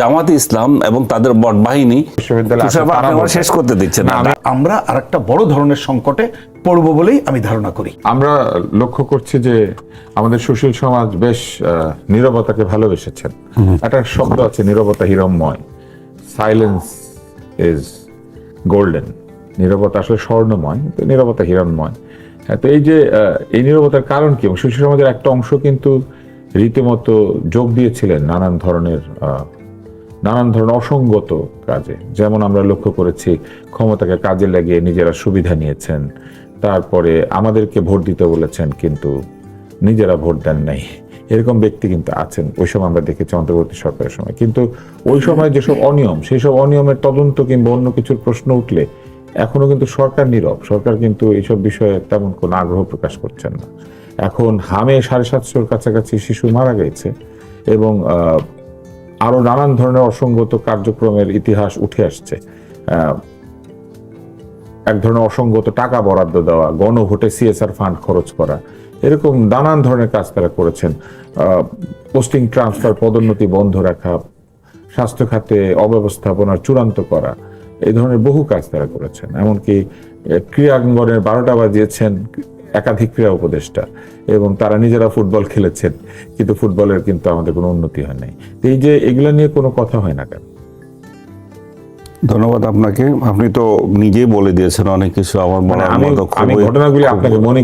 জামাতে ইসলাম এবং তাদের বট বাহিনী শেষ করতে দিচ্ছে না। আমরা আরেকটা বড় ধরনের সংকটে পড়ব বলেই আমি ধারণা করি। আমরা লক্ষ্য করছি যে আমাদের সুশীল সমাজ বেশ নীরবতাকে ভালোবেসেছেন। একটা শব্দ আছে, নীরবতা হিরণ্ময়, সাইলেন্স ইজ গোল্ডেন। নীরবতা আসলে স্বর্ণময়, তো নীরবতা হিরণ্ময়। তো এই যে এই নীরবতার কারণ কি? সুশীল সমাজের একটা অংশ কিন্তু রীতিমতো যোগ দিয়েছিলেন নানান ধরনের অসঙ্গত কাজে। যেমন আমরা লক্ষ্য করেছি ক্ষমতাকে কাজে লাগিয়ে নিজেরা সুবিধা নিয়েছেন, তারপরে আমাদেরকে ভোট দিতে বলেছেন কিন্তু নিজেরা ভোট দেন নাই, এরকম ব্যক্তি কিন্তু আছেন। ওই সময় আমরা দেখেছি অন্তর্বর্তী সরকারের সময়। কিন্তু ওই সময় যেসব অনিয়ম, সেই সব অনিয়মের তদন্ত কিংবা অন্য কিছুর প্রশ্ন উঠলে এখনো কিন্তু সরকার নীরব। সরকার কিন্তু এইসব বিষয়ে তেমন কোনো আগ্রহ প্রকাশ করছেন না। এখন হামে 750-র কাছাকাছি শিশু মারা গেছে এবং আরো নানান ধরনের অসঙ্গত কার্যক্রমের ইতিহাস উঠে আসছে। এক ধরনের অসঙ্গত টাকা বরাদ্দ দেওয়া, গণভোটে CSR ফান্ড খরচ করা, এরকম নানান ধরনের কাজ তারা করেছেন। পোস্টিং ট্রান্সফার, পদোন্নতি বন্ধ রাখা, স্বাস্থ্য খাতে অব্যবস্থাপনার চূড়ান্ত করা, এই ধরনের বহু কাজ তারা করেছেন। এমনকি ক্রীড়াঙ্গনের 12টা বাজিয়েছেন একাধিক ক্রীড়া উপদেষ্টা, এবং তারা নিজেরা ফুটবল খেলেছেন, কিন্তু ফুটবলের কিন্তু আমাদের কোনো উন্নতি হয় নাই। এই যে এগুলো নিয়ে কোনো কথা হয় না কেন? ধন্যবাদ আপনাকে। আপনি তো নিজেই বলে দিয়েছেন অনেক কিছু। আমার আমি ঘটনাগুলি আপনাকে মনে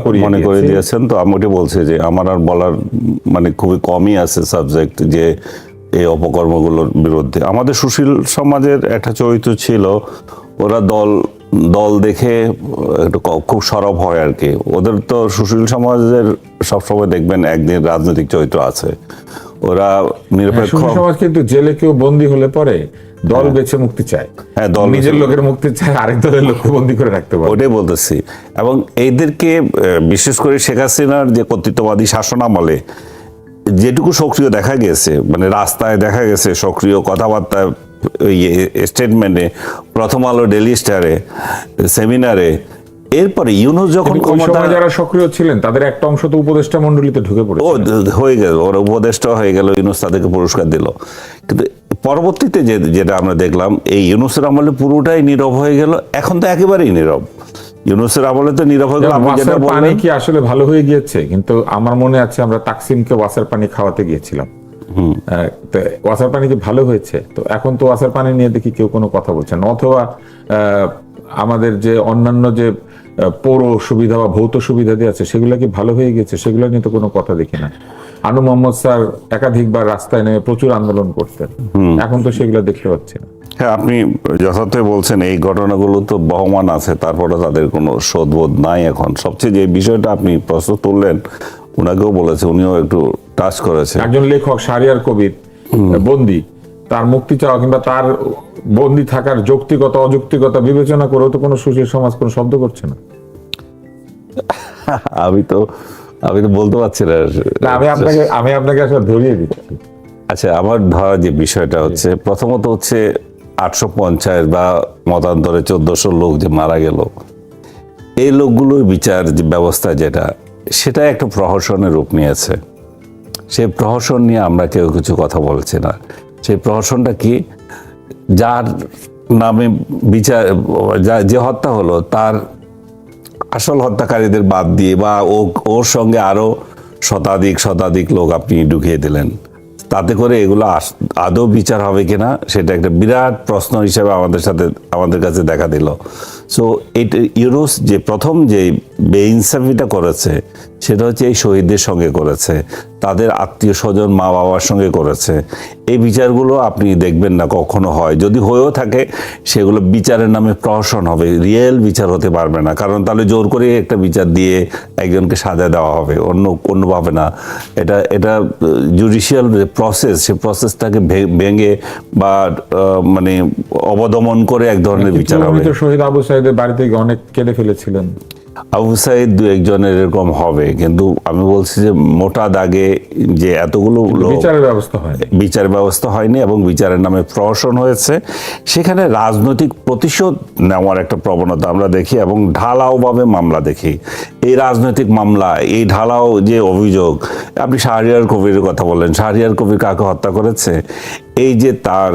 করে দিয়েছেন, তো আমি ওটা বলছি যে আমার আর বলার খুবই কমই আছে সাবজেক্ট যে এই অপকর্মগুলোর বিরুদ্ধে। আমাদের সুশীল সমাজের একটা চরিত্র ছিল, ওরা দল দেখে একটু খুব সরব হয় আর কি। ওদের তো সুশীল সমাজের সবসময় দেখবেন একদিন রাজনৈতিক চরিত্র আছে। ওরা নিরপেক্ষ সমাজ, কিন্তু জেলে কেউ বন্দী হলে পরে দল বেছে মুক্তি চায়। হ্যাঁ, দল নিজের লোকের মুক্তি চায়, আরেক দলের লোককে বন্দী করে রাখতে পারে। ওটাই বলতেছি। এবং এইদেরকে বিশেষ করে শেখ হাসিনার যে কর্তৃত্ববাদী শাসন আমলে যেটুকু সক্রিয় দেখা গেছে, রাস্তায় দেখা গেছে সক্রিয়, কথাবার্তায়, স্টেটমেন্টে, প্রথম আলো, ডেইলি স্টারে, সেমিনারে, এরপরে ইউনূস যখন যারা সক্রিয় ছিলেন তাদের একটা অংশ তো উপদেষ্টা মণ্ডলীতে ঢুকে পড়ে হয়ে গেল, ওরা উপদেষ্টা হয়ে গেল, ইউনূস তাদেরকে পুরস্কার দিল। কিন্তু পরবর্তীতে যেটা আমরা দেখলাম, এই ইউনূসের আমলে পুরোটাই নীরব হয়ে গেল। এখন তো একেবারেই নীরব। ইউনূসের আমলে তো নীরব হয়ে গেল। পানি কি আসলে ভালো হয়ে গিয়েছে? কিন্তু আমার মনে আছে আমরা তাকসিমকে ওয়াসার পানি খাওয়াতে গিয়েছিলাম, ওয়াসার পানি কি ভালো হয়েছে? তো এখন তো ওয়াসার পানি নিয়ে দেখি কেউ কোনো কথা বলছে না। অথবা আমাদের যে অন্যান্য যে পৌর সুবিধা বা ভৌত সুবিধা দিয়ে আছে, সেগুলো কি ভালো হয়ে গেছে? সেগুলো নিয়ে তো কোনো কথা দেখি না। আনু মোহাম্মদ স্যার একাধিকবার রাস্তায় নেমে প্রচুর আন্দোলন করতেন, এখন তো সেগুলো দেখতে পাচ্ছি না। হ্যাঁ, আপনি যথার্থই বলছেন। এই ঘটনাগুলো তো বহমান আছে, তারপরে তাদের কোনো শোধবোধ নাই এখন। সবচেয়ে যে বিষয়টা আপনি প্রশ্ন তুললেন, উনাকেও বলেছে, উনিও একটু টাচ করেছে। একজন লেখক শাহরিয়ার কবির বন্দী, তার মুক্তি চাওয়া কিংবা তার বন্দী থাকার যৌক্তিকতা অযৌক্তিকতা বিবেচনা করেও তো কোনো সুশীল সমাজ কোনো শব্দ করছে না। আমি তো বলতে পারছি না। আমি আপনাকে আসলে ধরিয়ে দিচ্ছি। আচ্ছা, আমার ধরা যে বিষয়টা হচ্ছে, প্রথমত হচ্ছে 850 বা মতান্তরে 1400 লোক যে মারা গেল, এই লোকগুলোর বিচার যে ব্যবস্থা সেটা একটা প্রহসনের রূপ নিয়েছে। সেই প্রহসন নিয়ে আমরা কেউ কিছু কথা বলছি না। সেই প্রহসনটা কি? যার নামে বিচার, যে হত্যা হলো, তার আসল হত্যাকারীদের বাদ দিয়ে বা ওর সঙ্গে আরো শতাধিক লোক আপনি ঢুকিয়ে দিলেন, তাতে করে এগুলো আদৌ বিচার হবে কিনা সেটা একটা বিরাট প্রশ্ন হিসেবে আমাদের কাছে দেখা দিল। সো এটা ইউনূস যে প্রথম যে বেইনসাফিটা করেছে, সেটা হচ্ছে এই শহীদদের সঙ্গে করেছে, তাদের আত্মীয় স্বজন, মা বাবার সঙ্গে করেছে। এই বিচারগুলো আপনি দেখবেন না কখনো হয়। যদি হয়েও থাকে, সেগুলো বিচারের নামে প্রহসন হবে, রিয়েল বিচার হতে পারবে না। কারণ তাহলে জোর করে একটা বিচার দিয়ে একজনকে সাজা দেওয়া হবে, অন্যভাবে না। এটা জুডিশিয়াল প্রসেস, সেই প্রসেসটাকে ভেঙে বা অবদমন করে এক ধরনের বিচার হবে। শহীদ আবু সাইদের বাড়িতে অনেক কেঁদে ফেলেছিলেন। আবু সাইদ দু একজনের এরকম হবে, কিন্তু আমি বলছি যে মোটা দাগে যে এতগুলো লোক বিচারের ব্যবস্থা হয়নি। বিচার ব্যবস্থা হয়নি এবং বিচারের নামে প্রহসন হয়েছে, সেখানে রাজনৈতিক প্রতিশোধ নেওয়ার একটা প্রবণতা আমরা দেখি এবং ঢালাওভাবে মামলা দেখি। এই রাজনৈতিক মামলা, এই ঢালাও যে অভিযোগ, আপনি শাহরিয়ার কবিরের কথা বললেন, শাহরিয়ার কবির কাকে হত্যা করেছে? এই যে তার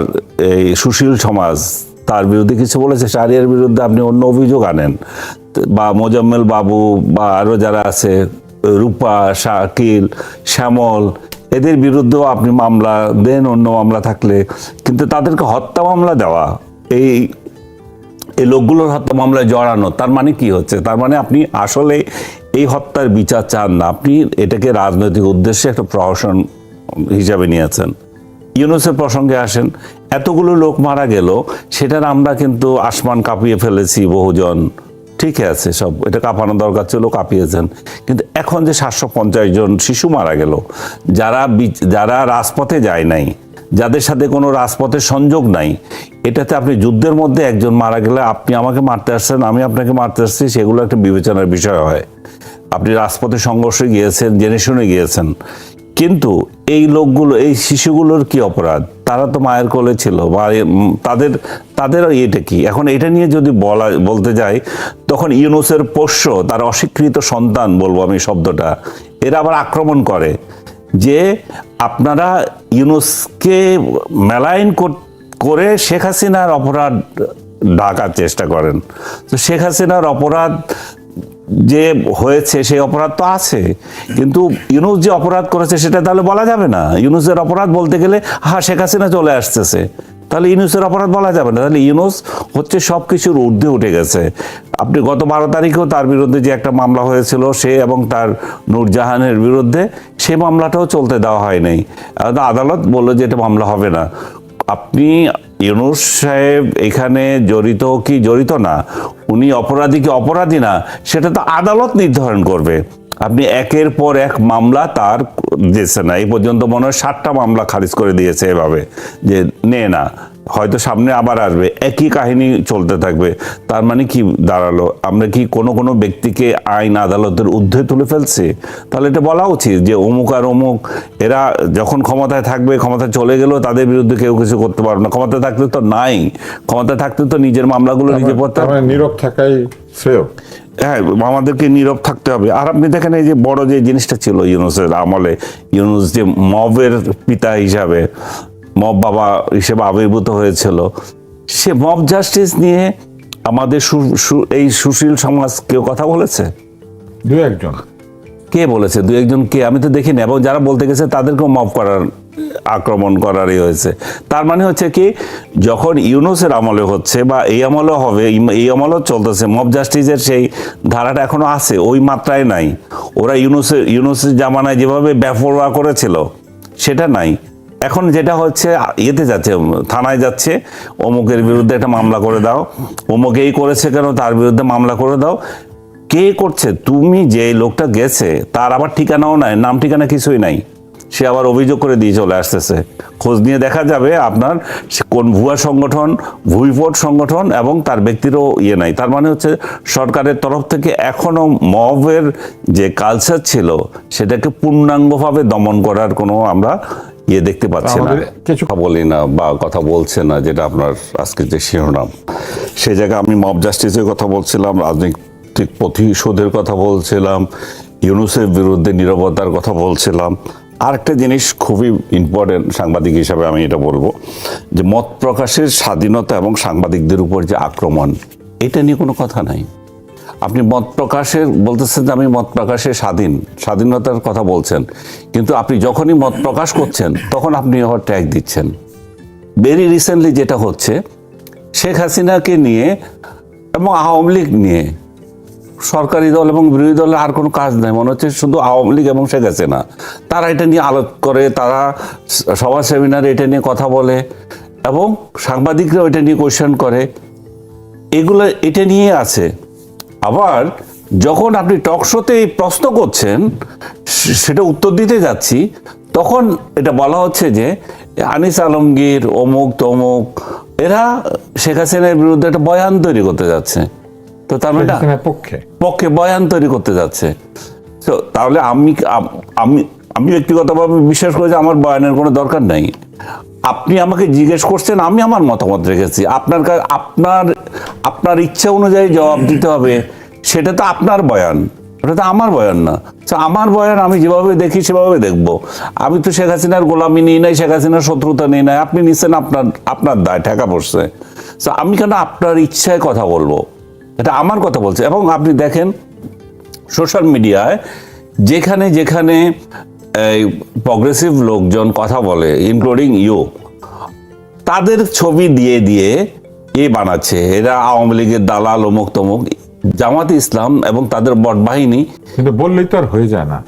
এই সুশীল সমাজ তার বিরুদ্ধে কিছু বলেছে, শাহরিয়ার বিরুদ্ধে আপনি অন্য অভিযোগ আনেন, বা মোজাম্মেল বাবু বা আরো যারা আছে, রূপা, শাকিল, শ্যামল, এদের বিরুদ্ধেও আপনি মামলা দেন, অন্য মামলা থাকলে। কিন্তু তাদেরকে হত্যা মামলা দেওয়া, এই লোকগুলোর হত্যা মামলায় জড়ানো, তার মানে কি হচ্ছে? তার মানে আপনি আসলে এই হত্যার বিচার চান না, আপনি এটাকে রাজনৈতিক উদ্দেশ্যে একটা প্রহসন হিসাবে নিয়েছেন। ইউনূসের প্রসঙ্গে আসেন, এতগুলো লোক মারা গেল, সেটার আমরা কিন্তু আসমান কাঁপিয়ে ফেলেছি বহুজন, ঠিক আছে, সব এটা কাঁপানো দরকার ছিল, কাঁপিয়েছেন। কিন্তু এখন যে 750 জন শিশু মারা গেল, যারা রাজপথে যায় নাই, যাদের সাথে কোনো রাজপথের সংযোগ নাই, এটাতে আপনি যুদ্ধের মধ্যে একজন মারা গেলে আপনি আমাকে মারতে আসছেন, আমি আপনাকে মারতে আসছি, সেগুলো একটা বিবেচনার বিষয় হয়। আপনি রাজপথে সংঘর্ষে গিয়েছেন, জেনে শুনে গিয়েছেন, কিন্তু এই লোকগুলো, এই শিশুগুলোর কি অপরাধ? তারা তো মায়ের কোলে ছিল, বা তাদের এটা কি? এখন এটা নিয়ে যদি বলতে যাই, তখন ইউনূসের পোষ্য, তার অস্বীকৃত সন্তান বলবো আমি শব্দটা, এরা আবার আক্রমণ করে যে আপনারা ইউনূসকে মেলাইন করে শেখ হাসিনার অপরাধ ঢাকার চেষ্টা করেন। তো শেখ হাসিনার অপরাধ যে হয়েছে, সেই অপরাধ তো আছে, কিন্তু ইউনূস যে অপরাধ করেছে সেটা তাহলে বলা যাবে না। ইউনূসের অপরাধ বলতে গেলে শেখ হাসিনা চলে আসতেছে, তাহলে ইউনূসের অপরাধ বলা যাবে না। তাহলে ইউনূস হচ্ছে সব কিছুর ঊর্ধ্বে উঠে গেছে। আপনি গত 12 তারিখেও তার বিরুদ্ধে যে একটা মামলা হয়েছিল, সে এবং তার নূরজাহানের বিরুদ্ধে, সেই মামলাটাও চলতে দেওয়া হয়নি। আদালত বললো যে এটা মামলা হবে না। আপনি ইউনূস সাহেব এখানে জড়িত কি জড়িত না, উনি অপরাধী কি অপরাধী না, সেটা তো আদালত নির্ধারণ করবে। আপনি একের পর এক মামলা তার দিয়েছে না, এই পর্যন্ত মনে হয় 7টা মামলা খারিজ করে দিয়েছে এভাবে, যে নে না, হয়তো সামনে আবার আসবে, একই কাহিনী চলতে থাকবে। তার মানে কি দাঁড়ালো? আমরা কি কোনো ব্যক্তিকে আইন আদালতের ঊর্ধ্বে তুলে ফেলছি? তাহলে এটা বলা উচিত যে অমুক আর অমুক, এরা যখন ক্ষমতায় থাকবে, ক্ষমতায় চলে গেলেও তাদের বিরুদ্ধে কেউ কিছু করতে পারবে না। ক্ষমতায় থাকতে তো নাই, ক্ষমতায় থাকতে তো নিজের মামলাগুলো নিজে পড়তে হবে। নীরব থাকাই শ্রেয়। হ্যাঁ, আমাদেরকে নীরব থাকতে হবে। আর আপনি দেখেন, এই যে বড় যে জিনিসটা ছিল ইউনূসের আমলে, ইউনূস যে মবের পিতা হিসাবে, মব বাবা হিসেবে আবির্ভূত হয়েছিল, সে মব জাস্টিস নিয়ে আমাদের এই সুশীল সমাজ কেউ কথা বলেছে? দু একজন। কে বলেছে? দু একজন কে? আমি তো দেখিনি। এবং যারা বলতে গেছে তাদেরকেও মব করার, আক্রমণ করারই হয়েছে। তার মানে হচ্ছে কি, যখন ইউনূসের আমলে হচ্ছে, বা এই আমলেও হবে, এই আমলেও চলতেছে, মব জাস্টিসের সেই ধারাটা এখনো আছে, ওই মাত্রায় নাই। ওরা ইউনূসের জামানায় যেভাবে বেপরোয়া করেছিল সেটা নাই। এখন যেটা হচ্ছে, ইয়েতে যাচ্ছে, থানায় যাচ্ছে, অমুকের বিরুদ্ধে একটা মামলা করে দাও, অমুক এই করেছে কেন, তার বিরুদ্ধে মামলা করে দাও। কে করছে? তুমি যে লোকটা গেছে তার আবার ঠিকানাও নাই, নাম ঠিকানা কিছুই নাই, সে আবার অভিযোগ করে দিয়ে চলে আসতেছে। খোঁজ নিয়ে দেখা যাবে আপনার কোন ভুয়া সংগঠন, ভুইভোট সংগঠন, এবং তার ব্যক্তিরও ইয়ে নাই। তার মানে হচ্ছে সরকারের তরফ থেকে এখনো মবের যে কালচার ছিল সেটাকে পূর্ণাঙ্গভাবে দমন করার কোনো আমরা দেখতে পাচ্ছি না। কিছু কথা বলি না বা কথা বলছে না, যেটা আপনার আজকে যে শিরোনাম, সেই জায়গায় আমি মব জাস্টিসের কথা বলছিলাম, রাজনৈতিক প্রতিশোধের কথা বলছিলাম, ইউনূসের বিরুদ্ধে নীরবতার কথা বলছিলাম। আরেকটা জিনিস খুবই ইম্পর্টেন্ট সাংবাদিক হিসাবে আমি এটা বলবো, যে মত প্রকাশের স্বাধীনতা এবং সাংবাদিকদের উপর যে আক্রমণ, এটা নিয়ে কোনো কথা নাই। আপনি মত প্রকাশের বলতেছেন যে আমি মত প্রকাশে স্বাধীনতার কথা বলছেন, কিন্তু আপনি যখনই মত প্রকাশ করছেন তখন আপনি আবার ট্যাগ দিচ্ছেন। ভেরি রিসেন্টলি যেটা হচ্ছে, শেখ হাসিনাকে নিয়ে এবং আওয়ামী লীগ নিয়ে সরকারি দল এবং বিরোধী দলের আর কোনো কাজ নেই, মনে হচ্ছে শুধু আওয়ামী লীগ এবং শেখ হাসিনা। তারা এটা নিয়ে আলোচ করে, তারা সভা সেমিনারে এটা নিয়ে কথা বলে, এবং সাংবাদিকরাও এটা নিয়ে কোয়েশ্চেন করে, এগুলো এটা নিয়ে আছে। আবার যখন আপনি টক শোতে প্রশ্ন করছেন, সেটা উত্তর দিতে যাচ্ছি, তখন এটা বলা হচ্ছে যে আনিস আলমগীর, অমুক তমুক, এরা শেখ হাসিনার বিরুদ্ধে একটা বয়ান তৈরি করতে যাচ্ছে। তো তার মানে পক্ষে পক্ষে বয়ান তৈরি করতে যাচ্ছে। তো তাহলে আমি ব্যক্তিগতভাবে বিশ্বাস করি যে আমার বয়ানের কোনো দরকার নাই। আপনি আমাকে জিজ্ঞেস করছেন, আমি আমার মতামত রেখেছি। আপনার ইচ্ছা অনুযায়ী জবাব দিতে হবে, সেটা তো আপনার বয়ান, ওটা তো আমার বয়ান না। তো আমার বয়ান আমি যেভাবে দেখি সেভাবে দেখবো। আমি তো শেখ হাসিনার গোলামি নিই নাই, শেখ হাসিনার শত্রুতা নিই নাই, আপনি নিচ্ছেন আপনার দায় ঠেকা পড়ছে। তো আমি কেন আপনার ইচ্ছায় কথা বলবো? এটা আমার কথা বলছে। এবং আপনি দেখেন সোশ্যাল মিডিয়ায় যেখানে যেখানে প্রগ্রেসিভ লোকজন কথা বলে, ইনক্লুডিং ইউ, তাদের ছবি দিয়ে দিয়ে বানাচ্ছে এরা আওয়ামী লীগের দালাল, অমুক তমুক। জামাতে ইসলাম এবং তাদের বট বাহিনী, কিন্তু বললেই তো আর হয়ে যায় না।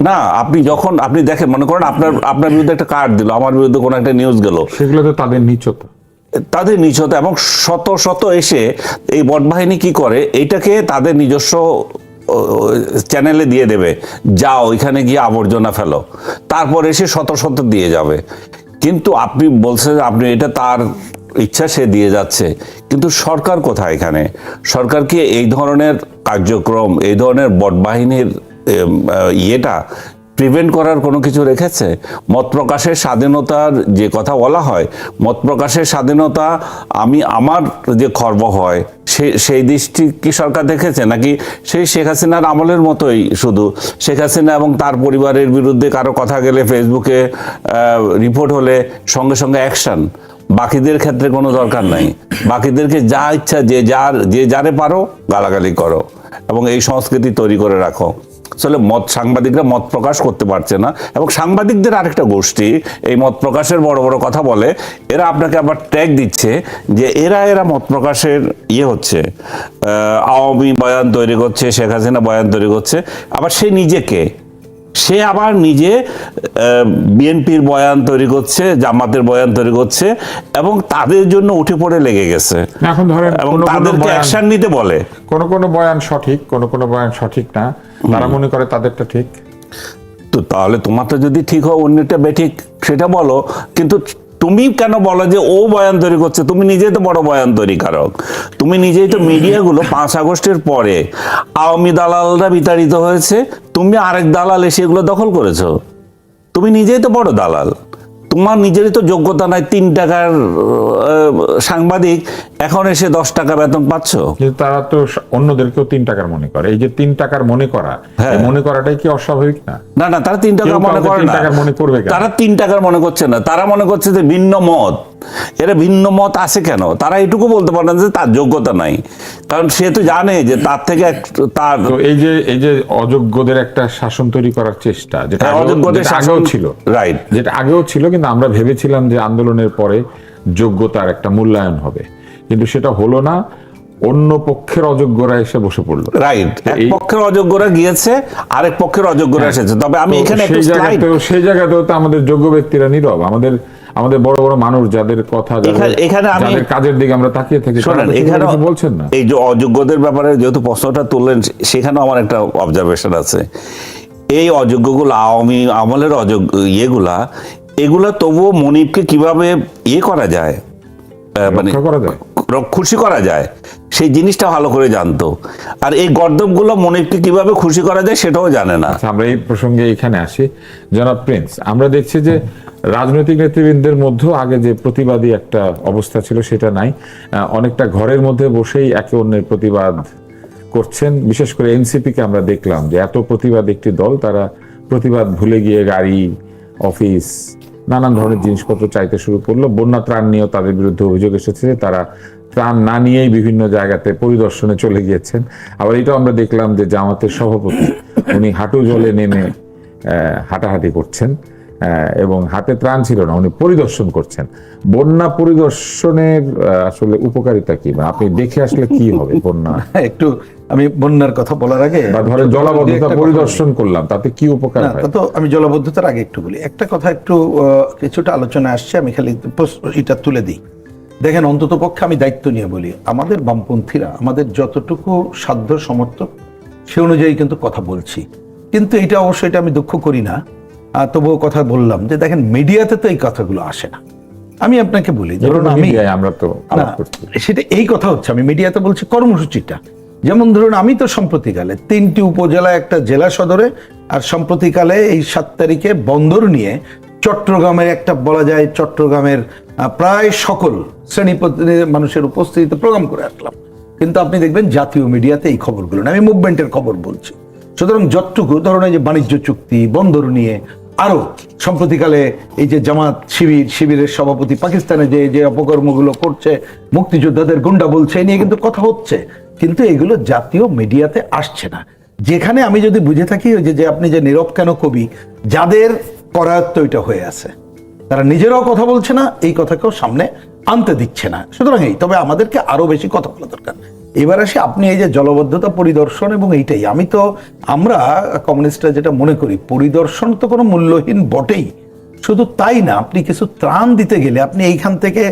না, আপনি দেখেন, মনে করেন আপনার বিরুদ্ধে একটা কার্ড দিল, আমার বিরুদ্ধে কোনো একটা নিউজ গেল, সেগুলো তো তাদের নিচতা এবং শত শত এসে এই বট বাহিনী কি করে, এইটাকে তাদের নিজস্ব চ্যানেলে দিয়ে দেবে, যাও ওইখানে গিয়ে আবর্জনা ফেলো, তারপর এসে শত শত দিয়ে যাবে। কিন্তু আপনি বলছেন আপনি এটা তার ইচ্ছা, সে দিয়ে যাচ্ছে। কিন্তু সরকার কোথায় এখানে? সরকার কি এই ধরনের কার্যক্রম, এই ধরনের বট বাহিনীর প্রিভেন্ট করার কোনো কিছু রেখেছে? মত প্রকাশের স্বাধীনতার যে কথা বলা হয়, মত প্রকাশের স্বাধীনতা আমার যে খর্ব হয় সেই দৃষ্টি কি সরকার দেখেছে? নাকি সেই শেখ হাসিনার আমলের মতোই শুধু শেখ হাসিনা এবং তার পরিবারের বিরুদ্ধে কারো কথা গেলে ফেসবুকে রিপোর্ট হলে সঙ্গে সঙ্গে অ্যাকশন, বাকিদের ক্ষেত্রে কোনো দরকার নাই? বাকিদেরকে যা ইচ্ছা যে যারে পারো গালাগালি করো এবং এই সংস্কৃতি তৈরি করে রাখো। আসলে সাংবাদিকরা মত প্রকাশ করতে পারছে না, এবং সাংবাদিকদের আরেকটা গোষ্ঠী এই মত প্রকাশের বড় বড় কথা বলে, এরা আপনাকে আবার ট্যাগ দিচ্ছে যে এরা মত প্রকাশের হচ্ছে, আওয়ামী বয়ান তৈরি করছে, শেখ হাসিনা বয়ান তৈরি করছে। আবার সে আবার নিজে বিএনপির বয়ান তৈরি করছে, জামাতের বয়ান তৈরি করছে, এবং তাদের জন্য উঠে পড়ে লেগে গেছে। এখন ধরেন এবং তাদেরকে অ্যাকশন নিতে বলে। কোন বয়ান সঠিক, কোন বয়ান সঠিক না, তারা মনে করে তাদেরটা ঠিক। তো তাহলে তোমারটা যদি ঠিক হয়, অন্যটা বেঠিক, সেটা বলো। কিন্তু তুমি কেন বলো যে ও বয়ান তৈরি করছে? তুমি নিজেই তো বড় বয়ান তৈরিকারক। তুমি নিজেই তো মিডিয়াগুলো 5 আগস্টের পরে আওয়ামী দালালরা বিতাড়িত হয়েছে, তুমি আরেক দালাল এসে এগুলো দখল করেছো। তুমি নিজেই তো বড় দালাল। তোমার নিজেরই তো যোগ্যতা নাই। 3 টাকার সাংবাদিক এখন এসে 10 টাকা বেতন পাচ্ছ। কিন্তু তারা তো অন্যদেরকেও 3 টাকার মনে করে। এই যে 3 টাকার মনে করা, এই মনে করাটাই কি অস্বাভাবিক না? না, তারা 3 টাকা মনে করে না। তারা 3 টাকার মনে করছে না, তারা মনে করছে যে ভিন্ন মত। এরা ভিন্ন মত আছে কেন? তারা এটুকু বলতে পারে না যে তার যোগ্যতা নাই, কারণ সে তো জানে যে তার থেকে তার এই যে অযোগ্যদের একটা শাসন তৈরি করার চেষ্টা, যেটা আগেও ছিল, রাইট, যেটা আগেও ছিল, কিন্তু আমরা ভেবেছিলাম যে আন্দোলনের পরে যোগ্যতার একটা মূল্যায়ন হবে, কিন্তু সেটা হলো না। অন্য পক্ষের অযোগ্যরা এসে বসে পড়লো। রাইট, এক পক্ষের অযোগ্যরা গিয়েছে, আরেক পক্ষের অযোগ্যরা এসেছে। তবে আমি এখানে সেই জায়গাতেও তো আমাদের যোগ্য ব্যক্তিরা নীরব। আমাদের বড় বড় মানুষ যাদের কথা, যাদের কাজের দিকে আমরা তাকিয়ে থাকি, এখানে বলছেন না। এই যে অযোগ্যদের ব্যাপারে যেহেতু প্রশ্নটা তুললেন, সেখানেও আমার একটা অবজারভেশন আছে। এই অযোগ্যগুলো, আওয়ামী আমলের এগুলা তবুও মনিবকে কিভাবে করা যায়, মানে খুশি করা যায়, সেই জিনিসটা ভালো করে জানতো। আর এই গর্দবগুলো মনিবকে কিভাবে খুশি করা যায় সেটাও জানে না। আমরা এই প্রসঙ্গে এখানে আসি। জনাব প্রিন্স, আমরা দেখছি যে রাজনৈতিক নেতৃবৃন্দের মধ্যেও আগে যে প্রতিবাদী একটা অবস্থা ছিল সেটা নাই। অনেকটা ঘরের মধ্যে বসেই একে অন্যের প্রতিবাদ করছেন। বিশেষ করে এনসিপিকে আমরা দেখলাম যে এত প্রতিবাদ একটি দল, তারা প্রতিবাদ ভুলে গিয়ে গাড়ি, অফিস, নানান ধরনের জিনিসপত্র চাইতে শুরু করলো। বন্যা ত্রাণ নিয়েও তাদের বিরুদ্ধে অভিযোগ এসেছে, তারা ত্রাণ না নিয়েই বিভিন্ন জায়গাতে পরিদর্শনে চলে গিয়েছেন। আবার এটাও আমরা দেখলাম যে জামাতের সভাপতি, উনি হাঁটু জলে নেমে হাঁটাহাঁটি করছেন, এবং হাতে ত্রাণ ছিল না, উনি পরিদর্শন করছেন। বন্যা পরিদর্শনের আসলে উপকারিতা কি, বা আপনি দেখে আসলে কি হবে? বন্যা একটু আমি বন্যার কথা বলার আগে, বা ধরেন জলাবদ্ধতা পরিদর্শন করলাম, তাতে কি উপকার হয়? তো আমি জলাবদ্ধতার আগে একটু বলি। একটা কথা একটু কিছুটা আলোচনা আসছে, আমি খালি এটা তুলে দিই। দেখেন, অন্তত পক্ষে আমি দায়িত্ব নিয়ে বলি, আমাদের বামপন্থীরা আমাদের যতটুকু সাধ্য সমর্থক সে অনুযায়ী কিন্তু কথা বলছি। কিন্তু এটা অবশ্যই এটা আমি দুঃখ করি না, তবুও কথা বললাম যে দেখেন, মিডিয়াতে তো এই কথাগুলো আসে না। আমি আপনাকে বলি, ধরুন আমরা তো সেটা এই কথা হচ্ছে, আমি মিডিয়াতে বলছি কর্মসূচিটা, যেমন ধরুন আমি তো সম্প্রতিকালে 3টি উপজেলা, একটা জেলা সদরে, আর সম্প্রতিকালে এই 7 তারিখে বন্দর নিয়ে চট্টগ্রামের একটা বলা যায় চট্টগ্রামের প্রায় সকল শ্রেণী মানুষের উপস্থিতিতে প্রোগ্রাম করে আসলাম। কিন্তু আপনি দেখবেন জাতীয় মিডিয়াতে এই খবরগুলো না, আমি মুভমেন্টের খবর বলছি। সুতরাং যতটুকু ধরুন এই যে বাণিজ্য চুক্তি, বন্দর নিয়ে, আরো সম্প্রতিকালে এই যে জামাত শিবিরের সভাপতি পাকিস্তানে যে অপকর্মগুলো করছে, মুক্তিযোদ্ধাদের গুন্ডা বলছে, এই নিয়ে কিন্তু কথা হচ্ছে, কিন্তু এগুলো জাতীয় মিডিয়াতে আসছে না। যেখানে আমি যদি বুঝে থাকি ওই যে আপনি যে নীরব কেন কবি, যাদের করায়ত্ত এটা হয়ে আছে, তারা নিজেরাও কথা বলছে না, এই কথাকেও সামনে আনতে দিচ্ছে না। সুতরাং তবে আমাদেরকে আরো বেশি কথা বলা দরকার। এবার আসি আপনি এই যে জলবদ্ধতা পরিদর্শন এবং এইটাই, আমরা কমিউনিস্টরা যেটা মনে করি, পরিদর্শন তো কোনো মূল্যহীন বটেই, শুধু তাই না, আপনি কিছু ত্রাণ দিতে গেলে আপনি এইখান থেকে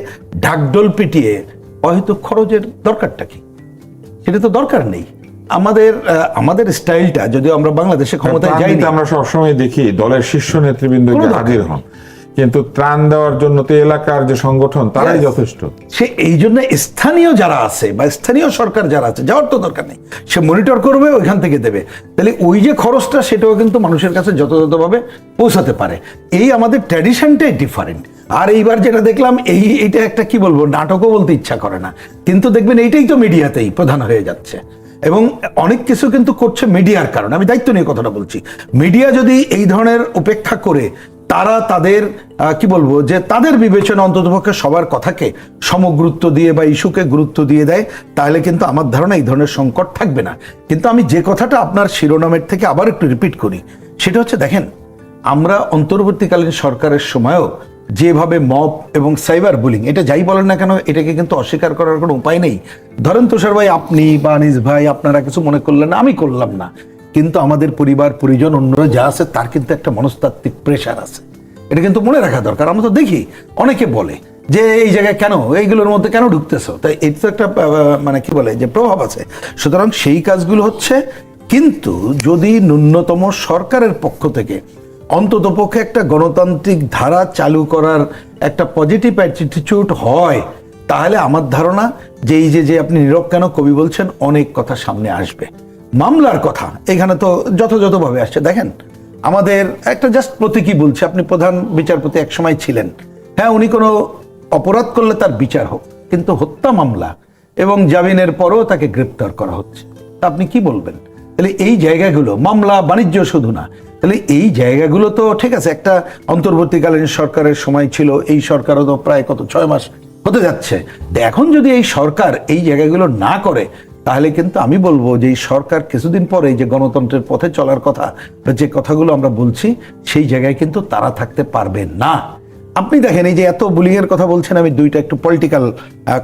ঢাকঢোল পিটিয়ে হয়তো খরচের দরকারটা কি, সেটা তো দরকার নেই। আমাদের স্টাইলটা, যদিও আমরা বাংলাদেশে ক্ষমতায় যাই, আমরা সবসময় দেখি দলের শীর্ষ নেতৃবৃন্দ হাজির হন, কিন্তু ত্রাণ দেওয়ার জন্য তো এলাকার যে সংগঠন তারাই যথেষ্ট। সে এই জন্য স্থানীয় যারা আছে বা স্থানীয় সরকার যারা আছে, যাওয়ার তো দরকার নেই, সে মনিটর করবে, ওইখান থেকে দেবে, তাহলে ওই যে খরচটা সেটাও কিন্তু মানুষের কাছে যথাযথভাবে পৌঁছাতে পারে। এই আমাদের ট্র্যাডিশনটাই ডিফারেন্ট। আর এইবার যেটা দেখলাম, এইটা একটা কি বলবো, নাটকও বলতে ইচ্ছা করে না, কিন্তু দেখবেন এইটাই তো মিডিয়াতেই প্রধান হয়ে যাচ্ছে, এবং অনেক কিছু কিন্তু করছে মিডিয়ার কারণে। আমি দায়িত্ব নিয়ে কথাটা বলছি। মিডিয়া যদি এই ধরনের উপেক্ষা করে, তারা তাদের কি বলবো যে তাদের বিবেচনা অন্ততপক্ষে সবার কথাকে সমগুরুত্ব দিয়ে বা ইস্যুকে গুরুত্ব দিয়ে দেয়, তাহলে কিন্তু আমার ধারণা এই ধরনের সংকট থাকবে না। কিন্তু আমি যে কথাটা আপনার শিরোনামের থেকে আবার একটু রিপিট করি, সেটা হচ্ছে, দেখেন, আমরা অন্তর্বর্তীকালীন সরকারের সময়ও যেভাবে মব এবং সাইবার বুলিং, এটা যাই বলেন না কেন, এটাকে কিন্তু অস্বীকার করার কোনো উপায় নেই। ধরেন তুষার ভাই, আপনি বা আনিস ভাই, আপনারা কিছু মনে করলেন না, আমি করলাম না, কিন্তু আমাদের পরিবার পরিজন অন্যরা যা আছে তার কিন্তু একটা মনস্তাত্ত্বিক প্রেশার আছে, এটা কিন্তু মনে রাখা দরকার। আমরা তো দেখি অনেকে বলে যে এই জায়গায় কেন, এইগুলোর মধ্যে কেন ঢুকতেছো, তাই এটা তো একটা মানে কি বলে যে প্রভাব আছে। সুতরাং সেই কাজগুলো হচ্ছে, কিন্তু যদি ন্যূনতম সরকারের পক্ষ থেকে অন্ততপক্ষে একটা গণতান্ত্রিক ধারা চালু করার একটা পজিটিভ অ্যাটিটিউড হয়, তাহলে আমার ধারণা যে এই যে আপনি নীরব কেন কবি বলছেন, অনেক কথা সামনে আসবে। মামলার কথা এখানে তো যথাযথভাবে আসছে। দেখেন, আমাদের একটা জাস্ট প্রতীকী বলছে, আপনি প্রধান বিচারপতি এক সময় ছিলেন, হ্যাঁ, উনি কোনো অপরাধ করলে তার বিচার হোক, কিন্তু হত্যা মামলা এবং জামিনের পরও তাকে গ্রেপ্তার করা হচ্ছে, তা আপনি কি বলবেন? তাহলে এই জায়গাগুলো, মামলা বাণিজ্য শুধু না, তাহলে এই জায়গাগুলো তো ঠিক আছে, একটা অন্তর্বর্তীকালীন সরকারের সময় ছিল, এই সরকারও তো প্রায় 6 মাস হতে যাচ্ছে। এখন যদি এই সরকার এই জায়গাগুলো না করে, তাহলে কিন্তু আমি বলবো যে এই সরকার কিছুদিন পরে যে গণতন্ত্রের পথে চলার কথা, যে কথাগুলো আমরা বলছি, সেই জায়গায় কিন্তু তারা থাকতে পারবে না। আপনি দেখেন, এই যে এত বুলিং এর কথা বলছেন, আমি দুইটা একটু পলিটিক্যাল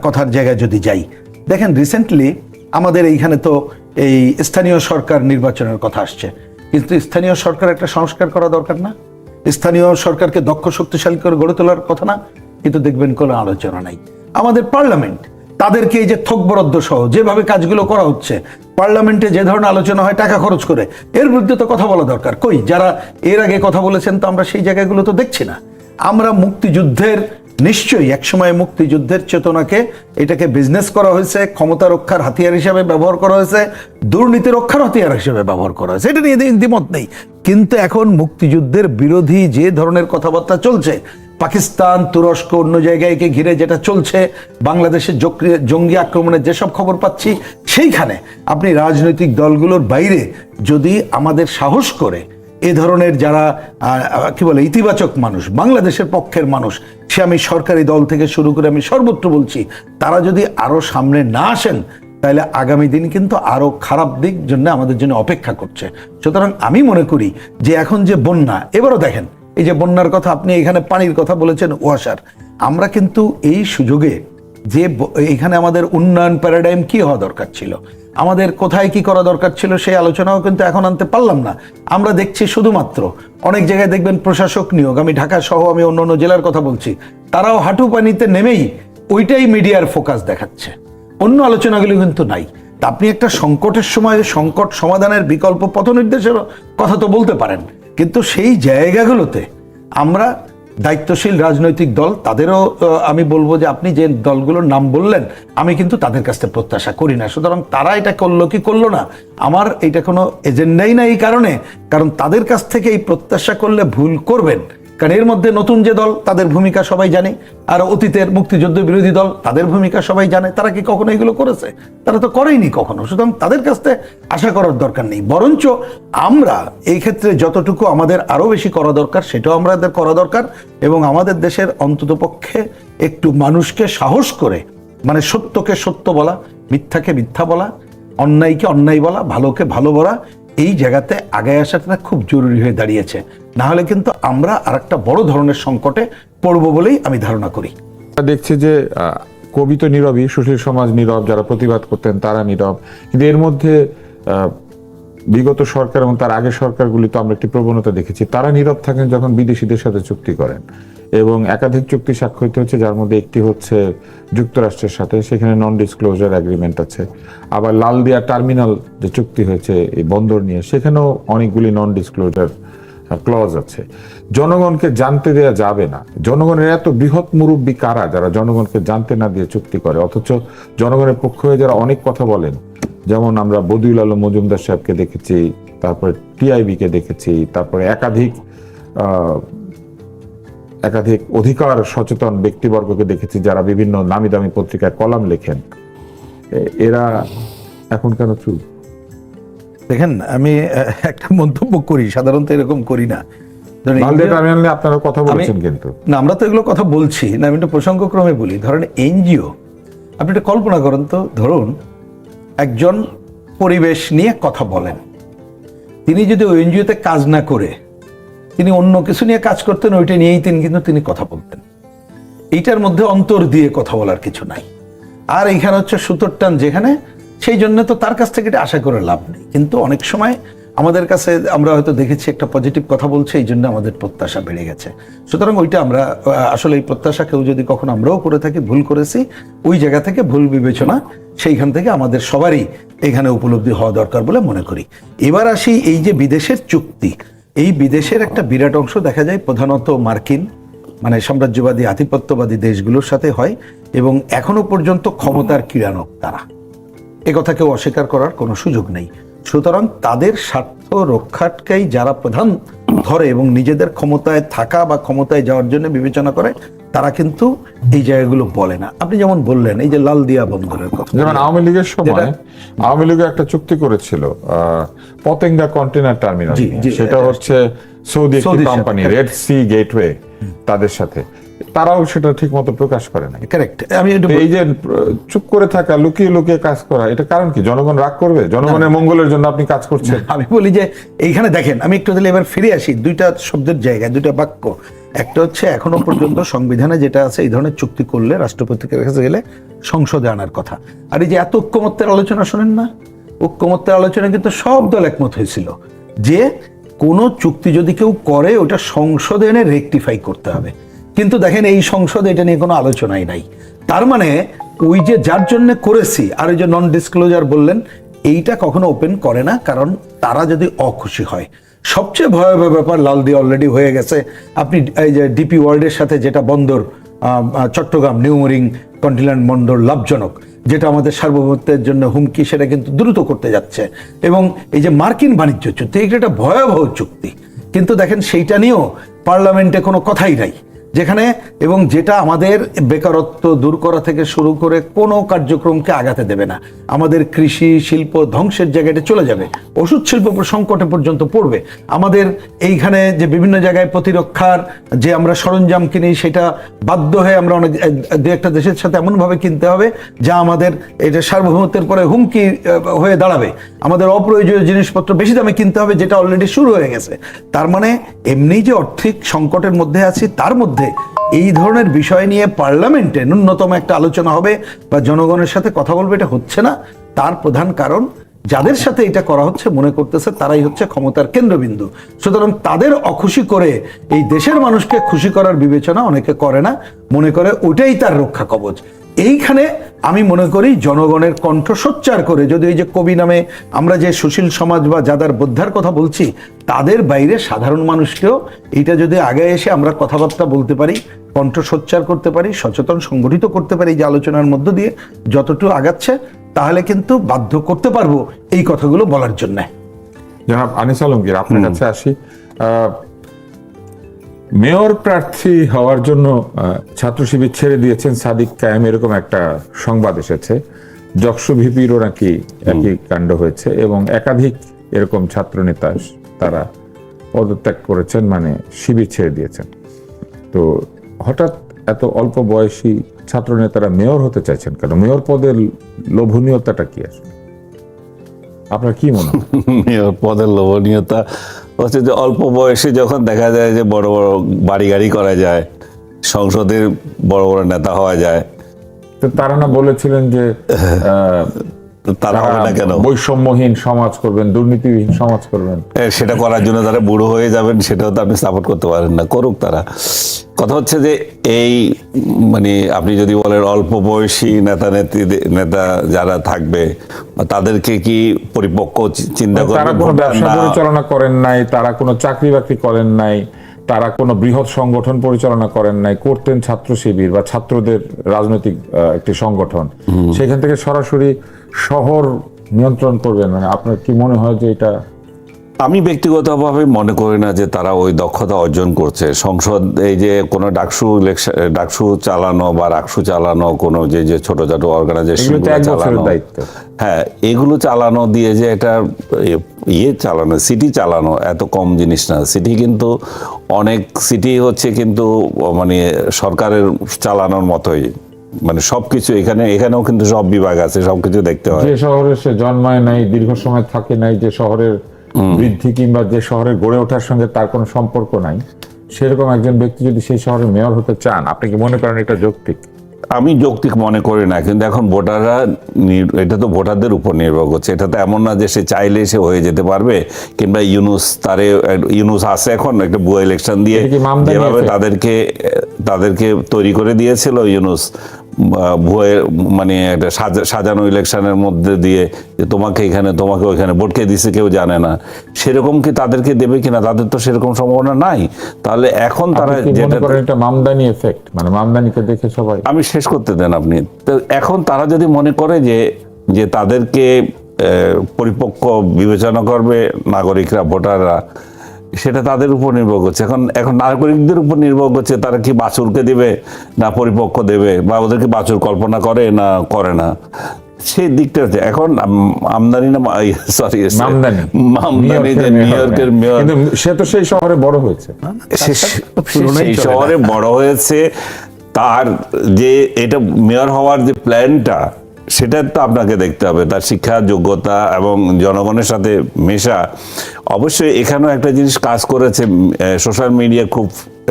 কথার জায়গায় যদি যাই, দেখেন রিসেন্টলি আমাদের এইখানে তো এই স্থানীয় সরকার নির্বাচনের কথা আসছে, কিন্তু স্থানীয় সরকার একটা সংস্কার করা দরকার না? স্থানীয় সরকারকে দক্ষ শক্তিশালী করে গড়ে তোলার কথা না? কিন্তু দেখবেন কোনো আলোচনা নাই। আমাদের পার্লামেন্ট, তাদেরকে এই যে থোক বরাদ্দ সহ যেভাবে কাজগুলো করা হচ্ছে, পার্লামেন্টে যে ধরনের আলোচনা হয় টাকা খরচ করে, এর বিরুদ্ধে তো কথা বলা দরকার। কই, যারা এর আগে কথা বলেছেন, তো আমরা সেই জায়গাগুলো তো দেখছি না। আমরা মুক্তিযুদ্ধের, নিশ্চয়ই একসময় মুক্তিযুদ্ধের চেতনাকে এটাকে বিজনেস করা হয়েছে, ক্ষমতা রক্ষার হাতিয়ার হিসেবে ব্যবহার করা হয়েছে, দুর্নীতি রক্ষার হাতিয়ার হিসেবে ব্যবহার করা হয়েছে, এটা নিয়ে দ্বিমত নেই। কিন্তু এখন মুক্তিযুদ্ধের বিরোধী যে ধরনের কথাবার্তা চলছে, পাকিস্তান, তুরস্ক, অন্য জায়গায়কে ঘিরে যেটা চলছে, বাংলাদেশের জঙ্গি আক্রমণের যেসব খবর পাচ্ছি, সেইখানে আপনি রাজনৈতিক দলগুলোর বাইরে যদি আমাদের সাহস করে এ ধরনের যারা কি বলে ইতিবাচক মানুষ, বাংলাদেশের পক্ষের মানুষ, সে আমি সরকারি দল থেকে শুরু করে আমি সর্বত্র বলছি, তারা যদি আরো সামনে না আসেন, তাহলে আগামী দিন কিন্তু আরো খারাপ দিক জন্য আমাদের জন্য অপেক্ষা করছে। সুতরাং আমি মনে করি যে এখন যে বন্যা, এবারও দেখেন এই যে বন্যার কথা, আপনি এখানে পানির কথা বলেছেন, ওয়াসার, আমরা কিন্তু এই সুযোগে যে এখানে আমাদের উন্নয়ন প্যারাডাইম কি হওয়া দরকার ছিল, আমাদের কোথায় কি করা দরকার ছিল, সেই আলোচনাও কিন্তু এখন আনতে পারলাম না। আমরা দেখছি শুধুমাত্র অনেক জায়গায় দেখবেন প্রশাসক নিয়োগ, আমি ঢাকা সহ আমি অন্য জেলার কথা বলছি, তারাও হাঁটু পানিতে নেমেই ওইটাই মিডিয়ার ফোকাস দেখাচ্ছে, অন্য আলোচনাগুলো কিন্তু নাই। তা আপনি একটা সংকটের সময় সংকট সমাধানের বিকল্প পথ নির্দেশের কথা তো বলতে পারেন, কিন্তু সেই জায়গাগুলোতে আমরা দায়িত্বশীল রাজনৈতিক দল তাদেরও আমি বলবো যে আপনি যে দলগুলোর নাম বললেন আমি কিন্তু তাদের কাছ থেকে প্রত্যাশা করি না। সুতরাং তারা এটা করলো কি করলো না, আমার এটা কোনো এজেন্ডাই না এই কারণে, কারণ তাদের কাছ থেকে এই প্রত্যাশা করলে ভুল করবেন। কারণ এর মধ্যে নতুন যে দল তাদের ভূমিকা সবাই জানে, আর অতীতের মুক্তিযুদ্ধ বিরোধী দল তাদের ভূমিকা সবাই জানে। তারা কি কখনো এগুলো করেছে? তারা তো করেইনি কখনো। সুতরাং তাদের কাছ থেকে আশা করার দরকার নেই, বরঞ্চ আমরা এই ক্ষেত্রে যতটুকু আমাদের আরো বেশি করা দরকার সেটাও আমাদের করা দরকার, এবং আমাদের দেশের অন্ততপক্ষে একটু মানুষকে সাহস করে, মানে সত্যকে সত্য বলা, মিথ্যাকে মিথ্যা বলা, অন্যায়কে অন্যায় বলা, ভালোকে ভালো বলা, এই জায়গাতে আগায় আসাটা খুব জরুরি হয়ে দাঁড়িয়েছে। না হলে কিন্তু আমরা আরেকটা বড় ধরনের সংকটে পড়বো বলেই আমি ধারণা করি। দেখছি যে কবি তো নীরবই, সুশীল সমাজ নীরব, যারা প্রতিবাদ করতেন তারা নীরব, কিন্তু এর মধ্যে বিগত সরকার এবং তার আগের সরকারগুলি তো আমরা একটি প্রবণতা দেখেছি, তারা নীরব থাকেন যখন বিদেশিদের সাথে চুক্তি করেন, এবং একাধিক চুক্তি স্বাক্ষরিত হচ্ছে, যার মধ্যে একটি হচ্ছে যুক্তরাষ্ট্রের সাথে, সেখানে নন ডিসক্লোজার এগ্রিমেন্ট আছে। আবার লালদিয়া টার্মিনাল যে চুক্তি হয়েছে এই বন্দর নিয়ে, সেখানেও অনেকগুলি নন ডিসক্লোজার ক্লজ আছে। জনগণকে জানতে দেওয়া যাবে না। জনগণের এত বৃহৎ মুরব্বী কারা যারা জনগণকে জানতে না দিয়ে চুক্তি করে, অথচ জনগণের পক্ষ হয়ে যারা অনেক কথা বলেন, যেমন আমরা বদিউল আলম মজুমদার সাহেবকে দেখেছি, তারপরে টিআইবি কে দেখেছি, তারপরে একাধিক অধিকার সচেতন ব্যক্তিবর্গকে দেখেছি যারা বিভিন্ন নামি দামি পত্রিকায় কলাম লেখেন। এরা এখন কেন চুপ? দেখেন, আমি একটা মন্তব্য করি, সাধারণত এরকম করি না। আপনারা কথা বলছেন কিন্তু না, আমরা তো এগুলো কথা বলছি না, আমি একটা প্রসঙ্গক্রমে বলি। ধরেন এনজিও, আপনি একটা কল্পনা করেন তো, ধরুন একজন পরিবেশ নিয়ে কথা বলেন, তিনি যদি ওই এনজিওতে কাজ না করে তিনি অন্য কিছু নিয়ে কাজ করতেন, ওইটা নিয়েই তিনি কথা বলতেন। এইটার মধ্যে অন্তর দিয়ে কথা বলার কিছু নাই। আর এইখানে হচ্ছে সুতোর টান যেখানে, সেই জন্য তো তার কাছ থেকে এটা আশা করে লাভ নেই। কিন্তু অনেক সময় আমাদের কাছে আমরা হয়তো দেখেছি একটা পজিটিভ কথা বলছে, এই জন্য আমাদের প্রত্যাশা বেড়ে গেছে। সুতরাং ওইটা আমরা আসলে এই প্রত্যাশা কেউ যদি কখনো আমরাও করে থাকি, ভুল করেছি, ওই জায়গা থেকে ভুল বিবেচনা, সেইখান থেকে আমাদের সবারই এখানে উপলব্ধি হওয়া দরকার বলে মনে করি। এবার আসি এই যে বিদেশের চুক্তি, এই বিদেশের একটা বিরাট অংশ দেখা যায় প্রধানত মার্কিন, মানে সাম্রাজ্যবাদী আধিপত্যবাদী দেশগুলোর সাথে হয়, এবং এখনো পর্যন্ত ক্ষমতার ক্রীড়ানক তারা, একথা কেউ অস্বীকার করার কোনো সুযোগ নেই। সুতরাং তাদের স্বার্থ রক্ষাটকেই যারা প্রধান ধরে এবং নিজেদের ক্ষমতায় থাকা বা ক্ষমতায় যাওয়ার জন্য বিবেচনা করে, তারা কিন্তু এই জায়গাগুলো বলে না। আপনি যেমন বললেন এই যে লালদিয়া বন্দরের কথা, যেমন আওয়ামী লীগের সময় আওয়ামী লীগ একটা চুক্তি করেছিল পতেঙ্গা কন্টেনার টার্মিনাল, সেটা হচ্ছে সৌদি একটি কোম্পানি, রেড সি গেটওয়ে, তাদের সাথে, তারাও সেটা ঠিক মতো প্রকাশ করে না। কারেক্ট। আমি এই যে চুপ করে থাকা, লুকিয়ে লুকিয়ে কাজ করা, এটা কারণ কি? জনগণ রাগ করবে? জনগণের মঙ্গলের জন্য আপনি কাজ করছেন। আমি বলি যে এইখানে দেখেন, আমি একটু তাহলে এবার ফিরে আসি দুইটা শব্দের জায়গায়, দুইটা বাক্য। একটা হচ্ছে এখনো পর্যন্ত সংবিধানে যেটা আছে, এই ধরনের চুক্তি করলে রাষ্ট্রপতিকে কাছে গেলে সংসদে আনার কথা। আর এই যে এত ঐক্যমত্যের আলোচনা শোনেন না, ঐক্যমত্যের আলোচনা কিন্তু সব দল একমত হয়েছিল যে কোনো চুক্তি যদি কেউ করে ওটা সংসদে এনে রেকটিফাই করতে হবে। কিন্তু দেখেন এই সংসদে এটা নিয়ে কোনো আলোচনাই নাই। তার মানে ওই যে যার জন্য করেছি, আর ওই যে নন ডিসক্লোজার বললেন, এইটা কখনো ওপেন করে না, কারণ তারা যদি অখুশি হয়। সবচেয়ে ভয়াবহ ব্যাপার লালদিয়া অলরেডি হয়ে গেছে। আপনি এই যে ডিপি ওয়ার্ল্ডের সাথে যেটা বন্দর, চট্টগ্রাম নিউমরিং কন্টিনেন্ট বন্দর লাভজনক, যেটা আমাদের সার্বভৌমত্বের জন্য হুমকি, সেটা কিন্তু দ্রুত করতে যাচ্ছে। এবং এই যে মার্কিন বাণিজ্য চুক্তি, এটা একটা ভয়াবহ চুক্তি, কিন্তু দেখেন সেইটা নিয়েও পার্লামেন্টে কোনো কথাই নাই, যেখানে এবং যেটা আমাদের বেকারত্ব দূর করা থেকে শুরু করে কোনো কার্যক্রমকে আগাতে দেবে না। আমাদের কৃষি শিল্প ধ্বংসের জায়গাটা চলে যাবে, ওষুধ শিল্প সংকটে পর্যন্ত পড়বে। আমাদের এইখানে যে বিভিন্ন জায়গায় প্রতিরক্ষার যে আমরা সরঞ্জাম কিনি, সেটা বাধ্য হয়ে আমরা অনেক দু একটা দেশের সাথে এমনভাবে কিনতে হবে যা আমাদের এটা সার্বভৌমত্বের পরে হুমকি হয়ে দাঁড়াবে। আমাদের অপ্রয়োজনীয় জিনিসপত্র বেশি দামে কিনতে হবে, যেটা অলরেডি শুরু হয়ে গেছে। তার মানে এমনি যে আর্থিক সংকটের মধ্যে আছি, তার মধ্যে এই ধরনের বিষয় নিয়ে পার্লামেন্টে ন্যূনতম একটা আলোচনা হবে বা জনগণের সাথে কথা বলবে, এটা হচ্ছে না। তার প্রধান কারণ যাদের সাথে এটা করা হচ্ছে মনে করতেছে তারাই হচ্ছে ক্ষমতার কেন্দ্রবিন্দু। সুতরাং তাদের অখুশি করে এই দেশের মানুষকে খুশি করার বিবেচনা অনেকে করে না, মনে করে ওটাই তার রক্ষা কবচ। এইখানে আমি মনে করি জনগণের কণ্ঠ সোচ্চার করে যদি ওই যে কবি নামে আমরা যে সুশীল সমাজ বা যাদের বোদ্ধার কথা বলছি তাদের বাইরে সাধারণ মানুষকেও এইটা যদি আগে এসে আমরা কথাবার্তা বলতে পারি, কণ্ঠ সোচ্চার করতে পারি, সচেতন সংগঠিত করতে পারি যে আলোচনার মধ্য দিয়ে যতটুকু আগাচ্ছে, তাহলে কিন্তু বাধ্য করতে পারবো এই কথাগুলো বলার জন্য। জনাব আনিস আলমগীর, আপনার কাছে আসি। মেয়র প্রার্থী হওয়ার জন্য ছাত্র শিবির ছেড়ে দিয়েছেন সাদিক কায়েম, এরকম একটা সংবাদ এসেছে। যকসু ভিপিরও নাকি একই কাণ্ড হয়েছে এবং একাধিক এরকম ছাত্র নেতা তারা পদত্যাগ করেছেন, মানে শিবির ছেড়ে দিয়েছেন। তো হঠাৎ এত অল্প বয়সী ছাত্র নেতারা মেয়র হতে চাইছেন কেন? মেয়র পদের লোভনীয়তাটা কি আসলে আপনার কি মনে হয়? মেয়র পদের লোভনীয়তা হচ্ছে যে অল্প বয়সে যখন দেখা যায় যে বড় বড় বাড়ি গাড়ি করা যায়, সংসদের বড় বড় নেতা হওয়া যায়, তো তারা না বলেছিলেন যে তো তারা হবে না কেন? বৈষম্যহীন সমাজ করবেন, দুর্নীতিবিহীন সমাজ করবেন। সেটা করার জন্য তারা বুড়ো হয়ে যাবেন, সেটাও তো আপনি সাপোর্ট করতে পারেন না, করুক তারা। কথা হচ্ছে যে এই মানে আপনি যদি বলেন অল্প বয়সী নেতা যারা থাকবে তাদেরকে কি পরিপক্ক চিন্তা তারা কোনো করবে? ব্যবসা পরিচালনা করেন নাই, তারা কোনো চাকরি বাকরি করেন নাই, তারা কোনো বৃহৎ সংগঠন পরিচালনা করেন নাই, করতেন ছাত্র শিবির বা ছাত্রদের রাজনৈতিক একটি সংগঠন, সেখান থেকে সরাসরি শহর নিয়ন্ত্রণ করবেন। মানে আপনার কি মনে হয় যে এটা? আমি ব্যক্তিগতভাবে মনে করি না যে তারা ওই দক্ষতা অর্জন করছে। সংসদ এই যে কোনো ডাকসু চালানো বা রাকসু চালানো, কোনো যে ছোট ছোট অর্গানাইজেশন চালানো, হ্যাঁ, এগুলো চালানো দিয়ে যে এটা চালানো, সিটি চালানো এত কম জিনিস না। সিটি কিন্তু অনেক সিটি হচ্ছে কিন্তু মানে সরকারের চালানোর মতোই, মানে সবকিছু এখানেও কিন্তু সব বিভাগ আছে, সবকিছু দেখতে হয়। যে শহরে সে জন্মায় নাই, দীর্ঘ সময় থাকে নাই, যে শহরের বৃদ্ধি কিংবা যে শহরের গড়ে ওঠার সঙ্গে তার কোনো সম্পর্ক নাই, সেরকম একজন ব্যক্তি যদি সেই শহরের মেয়র হতে চান, আপনি কি মনে করেন এটা যৌক্তিক? আমি যৌক্তিক মনে করি না, কিন্তু এখন ভোটাররা, এটা তো ভোটারদের উপর নির্ভর করছে। এটা তো এমন না যে সে চাইলে সে হয়ে যেতে পারবে, কিংবা ইউনুস আছে এখন একটা ভুয়া ইলেকশন দিয়ে যেভাবে তাদেরকে তৈরি করে দিয়েছিল ইউনুস, ভুয়া মানে একটা সাজানো ইলেকশনের মধ্যে দিয়ে যে তোমাকে ওইখানে ভোটকে দিছে কেউ জানে না, সেরকম কি তাদেরকে দেবে কিনা? তাদের তো সেরকম সম্ভাবনা নাই। তাহলে এখন তারা যেটা মামদানি এফেক্ট, মানে মামদানিকে দেখে সবাই, আমি শেষ করতে দেন আপনি। তো এখন তারা যদি মনে করে যে তাদেরকে পরিপক্ক বিবেচনা করবে নাগরিকরা, ভোটাররা, সেটা তাদের উপর নির্ভর করছে। এখন নাগরিকদের উপর নির্ভর করছে তারা কি বাছুরকে দেবে না পরিপক্ক দেবে, বা ওদেরকে বাছুর কল্পনা করে না করে না, সেই দিকটা হচ্ছে এখন আমদানি না সরি মামদানি যে নিউ ইয়র্কের মেয়র, সে তো সেই শহরে বড় হয়েছে, সেই শহরে বড় হয়েছে, তার যে এটা মেয়র হওয়ার যে প্ল্যানটা, সেটা তো আপনাকে দেখতে হবে, তার শিক্ষা যোগ্যতা এবং জনগণের সাথে মেশা। অবশ্যই এখানেও একটা জিনিস কাজ করেছে, সোশ্যাল মিডিয়া খুব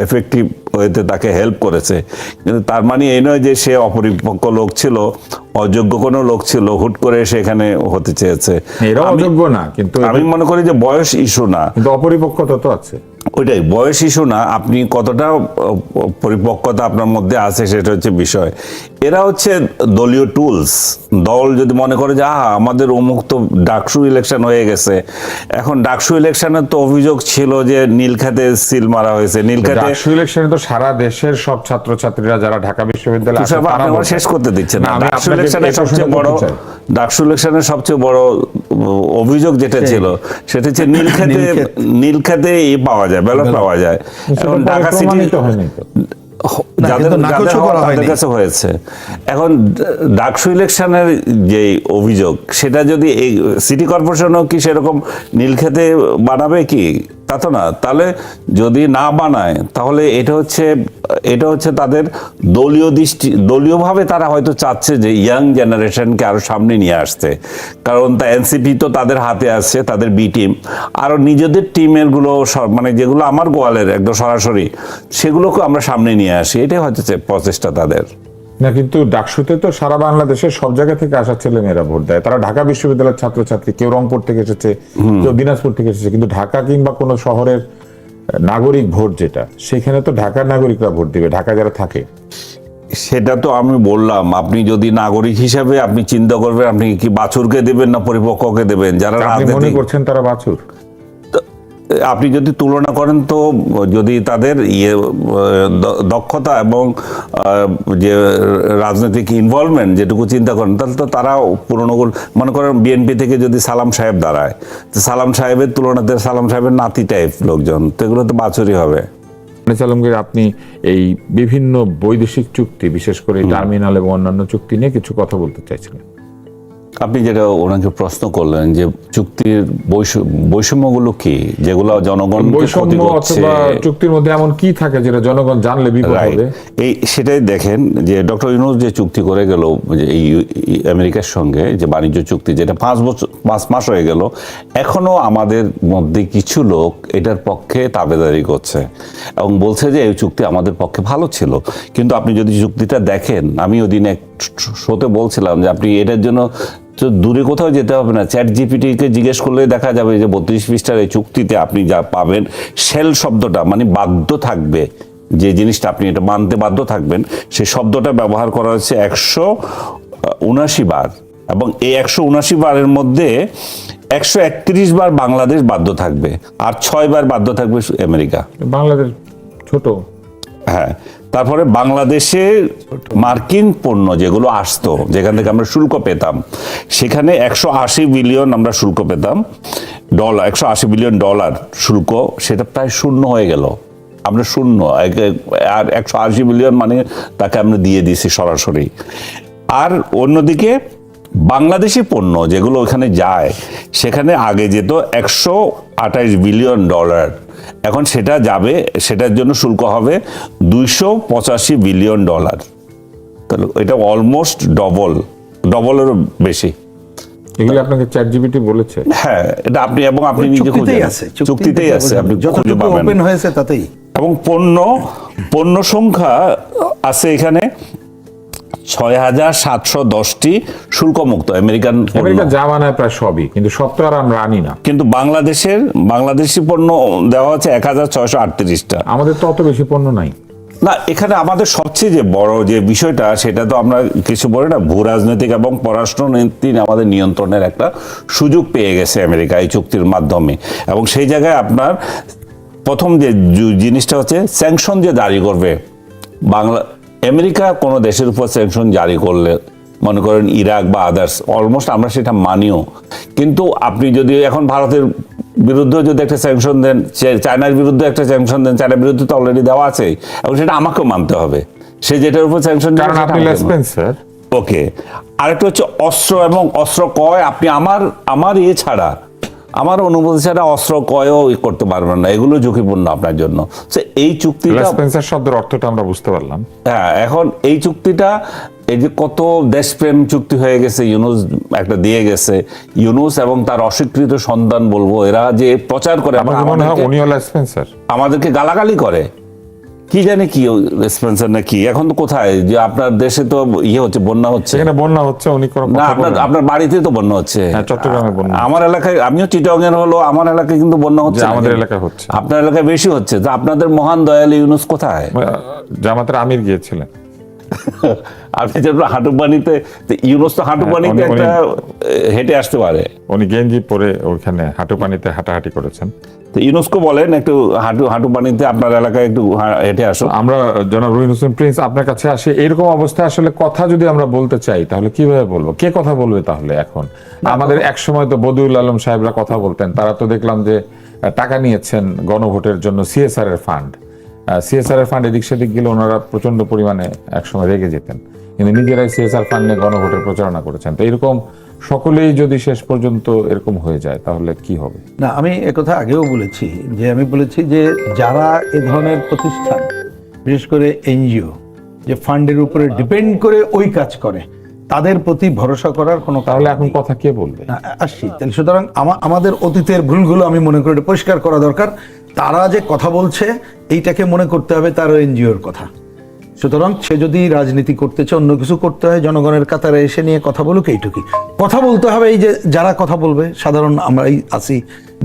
এফেক্টিভ ওয়েতে তাকে হেল্প করেছে, কিন্তু তার মানে এই নয় যে সে অপরিপক্ক লোক ছিল, অযোগ্য কোনো লোক ছিল, হুট করে সে এখানে হতে চেয়েছে। অযোগ্য না, কিন্তু আমি মনে করি যে বয়স ইস্যু না, কিন্তু অপরিপক্কতা তো আছে। ওইটাই বয়স ইস্যু না, আপনি কতটা পরিপক্কতা আপনার মধ্যে আছে সেটা হচ্ছে বিষয়। এরা হচ্ছে দলীয় টুলস। দল যদি মনে করে যে আমাদের অমুক তো ডাকসু ইলেকশন হয়ে গেছে, এখন ডাকসু ইলেকশনের তো অভিযোগ ছিল যে নীলক্ষেতে সিল মারা হয়েছে। নীলক্ষেতে ডাকসু ইলেকশনে তো সারা দেশের সব ছাত্রছাত্রীরা যারা ঢাকা বিশ্ববিদ্যালয়ে আছে তারা শেষ করতে দিচ্ছে না। ডাকসু ইলেকশনের সবচেয়ে বড় অভিযোগ যেটা ছিল সেটা হচ্ছে নীলক্ষেতে পাওয়া যায়, ব্যালট পাওয়া যায়। এখন ঢাকা সিটি যাদের কাছে হয়েছে, এখন ডাকসু ইলেকশনের যে অভিযোগ, সেটা যদি এই সিটি কর্পোরেশনও কি সেরকম নীলক্ষেতে বানাবে কি? তা তো না। তাহলে যদি না বানায়, তাহলে এটা হচ্ছে তাদের দলীয়ভাবে তারা হয়তো চাচ্ছে যে ইয়াং জেনারেশনকে আরো সামনে নিয়ে আসতে, কারণ তা এনসিপি তো তাদের হাতে আসছে, তাদের বি টিম, আরো নিজেদের টিমের গুলো মানে যেগুলো আমার গোয়ালের একদম সরাসরি, সেগুলোকে আমরা সামনে নিয়ে আসি, এটাই হচ্ছে প্রচেষ্টা তাদের। না, কিন্তু ডাকসুতে তো সারা বাংলাদেশের সব জায়গা থেকে আসা ছেলে মেয়েরা ভোট দেয়। তারা ঢাকা বিশ্ববিদ্যালয়ের ছাত্রছাত্রী, কেউ রংপুর থেকে এসেছে, কেউ দিনাজপুর থেকে এসেছে, কিন্তু ঢাকা কিংবা কোনো শহরের নাগরিক ভোট যেটা, সেখানে তো ঢাকার নাগরিকরা ভোট দিবে, ঢাকা যারা থাকে। সেটা তো আমি বললাম, আপনি যদি নাগরিক হিসাবে আপনি চিন্তা করবেন, আপনি কি বাছুরকে দেবেন না পরিপক্ককে দেবেন? যারা আপনি মনে রাজনীতি, করছেন তারা বাছুর? আপনি যদি তুলনা করেন তো যদি তাদের দক্ষতা এবং যে রাজনৈতিক ইনভলভমেন্ট যেটুকু চিন্তা করেন, তাহলে তো তারাও পুরনো, মনে করেন বিএনপি থেকে যদি সালাম সাহেব দাঁড়ায়, তো সালাম সাহেবের তুলনাতে সালাম সাহেবের নাতি টাইপ লোকজন, তো এগুলো তো বাছুরই হবে। আলমগীর, আপনি এই বিভিন্ন বৈদেশিক চুক্তি, বিশেষ করে টার্মিনাল এবং অন্যান্য চুক্তি নিয়ে কিছু কথা বলতে চাইছিলেন। আপনি যেটা ওনাকে প্রশ্ন করলেন যে চুক্তির বৈষম্যগুলো কি, যেগুলো জনগণ বৈষম্য অথবা চুক্তির মধ্যে এমন কি থাকে যেটা জনগণ জানলে বিপদ হবে? এই সেটাই দেখেন যে ডক্টর ইউনূস যে চুক্তি করে গেল যে এই আমেরিকার সঙ্গে, যে বাণিজ্য চুক্তি, যেটা 5 মাস হয়ে গেল, এখনো আমাদের মধ্যে কিছু লোক এটার পক্ষে তাবেদারি করছে এবং বলছে যে এই চুক্তি আমাদের পক্ষে ভালো ছিল। কিন্তু আপনি যদি চুক্তিটা দেখেন, আমি ওদিন এক শোতে বলছিলাম যে আপনি এটার জন্য তো দূরে কোথাও যেতে হবে না, চ্যাট জিপিটিকে জিজ্ঞেস করলে দেখা যাবে যে 32 পৃষ্ঠার এই চুক্তিতে আপনি যা পাবেন, শেল শব্দটা মানে বাধ্য থাকবে, যে জিনিসটা আপনি এটা মানতে বাধ্য থাকবেন, সেই শব্দটা ব্যবহার করা হচ্ছে 179 বার, এবং এই 179 বারের মধ্যে 131 বার বাংলাদেশ বাধ্য থাকবে, আর 6 বার বাধ্য থাকবে আমেরিকা। বাংলাদেশ ছোট, হ্যাঁ। তারপরে বাংলাদেশে মার্কিন পণ্য যেগুলো আসতো, যেখান থেকে আমরা শুল্ক পেতাম, সেখানে 180 বিলিয়ন আমরা শুল্ক পেতাম, ডলার, 180 বিলিয়ন ডলার শুল্ক, সেটা প্রায় শূন্য হয়ে গেল। আমরা শূন্য, আর 180 বিলিয়ন মানে তাকে আমরা দিয়ে দিয়েছি সরাসরি। আর অন্যদিকে বাংলাদেশি পণ্য যেগুলো ওখানে যায়, সেখানে আগে যেত 128 বিলিয়ন ডলার, এখন সেটা যাবে, সেটার জন্য শুল্ক হবে 285 বিলিয়ন ডলার। তাহলে এটা অলমোস্ট ডবলেরও বেশি। এগুলো আপনাকে চ্যাট জিপিটি বলেছে? হ্যাঁ, এটা আপনি এবং আপনি নিজে খুঁজে আছে, চুক্তিতেই আছে, আপনি খুঁজে পাবেন। ওপেন হয়েছে তাতেই। এবং পণ্য সংখ্যা আছে এখানে 6710টি শুল্কমুক্ত আমেরিকান জামানায় প্রায় সবই, কিন্তু সব তো আর আমরা আনি না। কিন্তু বাংলাদেশি পণ্য দেওয়া হচ্ছে 1638টা। আমাদের তো অত বেশি পণ্য নাই না, এখানে আমাদের সবচেয়ে যে বড় যে বিষয়টা, সেটা তো আমরা কিছু বলি না, ভূ রাজনৈতিক এবং পররাষ্ট্রনীতি আমাদের নিয়ন্ত্রণের একটা সুযোগ পেয়ে গেছে আমেরিকা এই চুক্তির মাধ্যমে। এবং সেই জায়গায় আপনার প্রথম যে জিনিসটা হচ্ছে স্যাংশন যে জারি করবে আমেরিকা কোনো দেশের উপর স্যাংশন জারি করলে, মনে করেন ইরাক বা আদার্স, অলমোস্ট আমরা সেটা মানিও। কিন্তু আপনি যদি এখন ভারতের বিরুদ্ধে যদি একটা স্যাংশন দেন, চায়নার বিরুদ্ধে একটা স্যাংশন দেন, চায়নার বিরুদ্ধে তো অলরেডি দেওয়া আছে, এবং সেটা আমাকেও মানতে হবে, সে যেটার উপর স্যাংশন। ওকে, আরেকটা হচ্ছে অস্ত্র এবং অস্ত্র ক্রয়, আপনি আমার ছাড়া, আমার অনুমতি ছাড়া অস্ত্র ক্রয়ও করতে পারবেন না, এগুলো ঝুঁকিপূর্ণ আপনার জন্য। এই চুক্তিটা, স্পেন্সার শব্দের অর্থটা আমরা বুঝতে পারলাম। হ্যাঁ, এখন এই চুক্তিটা, এই যে কত দেশপ্রেম চুক্তি হয়ে গেছে, ইউনূস একটা দিয়ে গেছে, ইউনূস এবং তার অস্বীকৃত সন্তান বলবো, এরা যে প্রচার করে, আমাদেরকে গালাগালি করে, কি জানি কি স্পেন্সার না কি, এখন তো কোথায়, যে আপনার দেশে তো হচ্ছে, বন্যা হচ্ছে, এখানে বন্যা হচ্ছে, উনি না আপনার বাড়িতে তো বন্যা হচ্ছে, চট্টগ্রামে বন্যা, আমার এলাকায়, আমিও চিটাগং এর হলো, আমার এলাকায় কিন্তু বন্যা হচ্ছে, আমাদের এলাকায় হচ্ছে, আপনার এলাকায় বেশি হচ্ছে। তো আপনাদের মহান দয়াল ইউনূস কোথায়? জামাতের আমির গিয়েছিলেন। আপনি যে হাঁটুপানিতে, ইউনূস তো হাঁটুপানিতে একটা হেঁটে আসতে পারে, উনি গেঞ্জি পরে ওইখানে হাঁটুপানিতে হাঁটাহাঁটি করেছেন। তো ইউনেস্কো বলেন একটু হাঁটু পানিতে আপনার এলাকায় একটু হেঁটে আসো। আমরা জনাব রহিম হোসেন প্রিন্স আপনার কাছে আসে, এরকম অবস্থায় আসলে কথা যদি আমরা বলতে চাই, তাহলে কিভাবে বলবো? কে কথা বলবে তাহলে? এখন আমাদের এক সময় তো বদিউল আলম সাহেবরা কথা বলতেন, তারা তো দেখলাম যে টাকা নিয়েছেন গণভোটের জন্য, সিএসআর এর ফান্ড, এদিক সেদিক গেলে ওনারা প্রচন্ড পরিমাণে একসময় রেগে যেতেন, কিন্তু নিজেরাই সিএসআর ফান্ড নিয়ে গণভোটের প্রচারণা করেছেন। তো এরকম সকলেই যদি শেষ পর্যন্ত এরকম হয়ে যায়, তাহলে কি হবে? না, আমি একথা আগেও বলেছি, আমি বলেছি যে যারা এ ধরনের প্রতিষ্ঠান, বিশেষ করে এনজিও, যে ফান্ডের উপরে ডিপেন্ড করে ওই কাজ করে, তাদের প্রতি ভরসা করার কোনো, তাহলে এখন কথা কে বলবে? আসছি তাহলে। সুতরাং আমাদের অতীতের ভুলগুলো আমি মনে করি পরিষ্কার করা দরকার। তারা যে কথা বলছে, এইটাকে মনে করতে হবে তার এনজিওর কথা, সুতরাং সে যদি রাজনীতি করতে চায়, অন্য কিছু করতে হয়, জনগণের কাতারে এসে নিয়ে কথা বলুক, এইটুকুই কথা বলতে হবে। এই যে যারা কথা বলবে, সাধারণ আমরাই আছি,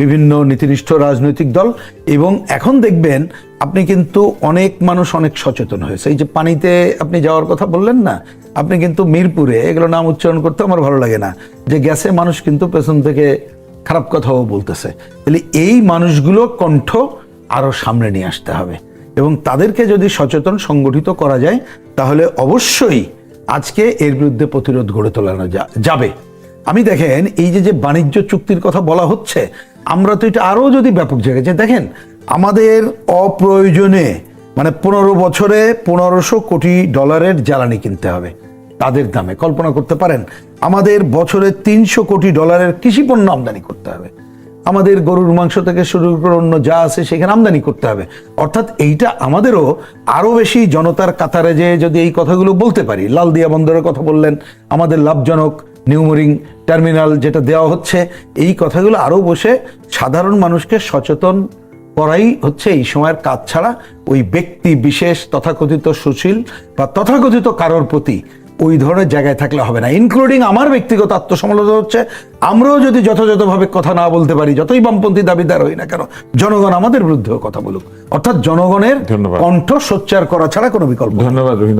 বিভিন্ন নীতিনিষ্ঠ রাজনৈতিক দল, এবং এখন দেখবেন আপনি কিন্তু অনেক মানুষ অনেক সচেতন হয়েছে। এই যে পানিতে আপনি যাওয়ার কথা বললেন না, আপনি কিন্তু মিরপুরে, এগুলো নাম উচ্চারণ করতে আমার ভালো লাগে না, যে গেছে মানুষ কিন্তু পেছন থেকে খারাপ কথাও বলতেছে। তাহলে এই মানুষগুলো কণ্ঠ আরো সামনে নিয়ে আসতে হবে, এবং তাদেরকে যদি সচেতন সংগঠিত করা যায়, তাহলে অবশ্যই আজকে এর বিরুদ্ধে প্রতিরোধ গড়ে তোলানো যাবে। আমি দেখেন এই যে বাণিজ্য চুক্তির কথা বলা হচ্ছে, আমরা তো এটা আরো যদি ব্যাপক জায়গায় যে দেখেন, আমাদের অপ্রয়োজনে মানে 15 বছরে 1500 কোটি ডলারের জ্বালানি কিনতে হবে তাদের দামে। কল্পনা করতে পারেন, আমাদের বছরে 300 কোটি ডলারের কৃষি পণ্য আমদানি করতে হবে, আমাদের গরুর মাংস থেকে শুরু করে অন্য যা আছে সেখানে আমদানি করতে হবে। অর্থাৎ এইটা আমাদেরও আরো বেশি জনতার কাতারে যে যদি এই কথাগুলো বলতে পারি, লালদিয়া বন্দরের কথা বললেন, আমাদের লাভজনক নিউমোরিং টার্মিনাল যেটা দেওয়া হচ্ছে, এই কথাগুলো আরো বসে সাধারণ মানুষকে সচেতন করাই হচ্ছে এই সময়ের কাজ। ছাড়া ওই ব্যক্তি বিশেষ তথাকথিত সুশীল বা তথাকথিত কারোর প্রতি ওই ধরনের জায়গায় থাকলে হবে না। ইনক্লুডিং আমার ব্যক্তিগত আত্মসমালোচনা হচ্ছে, আমরাও যদি যথাযথভাবে কথা না বলতে পারি, যতই বামপন্থী দাবিদার হই না কেন, জনগণ আমাদের বিরুদ্ধেও কথা বলুক। অর্থাৎ জনগণের ধন্যবাদ। কণ্ঠ সোচ্চার করা ছাড়া কোনো বিকল্প নেই। ধন্যবাদ রহিম।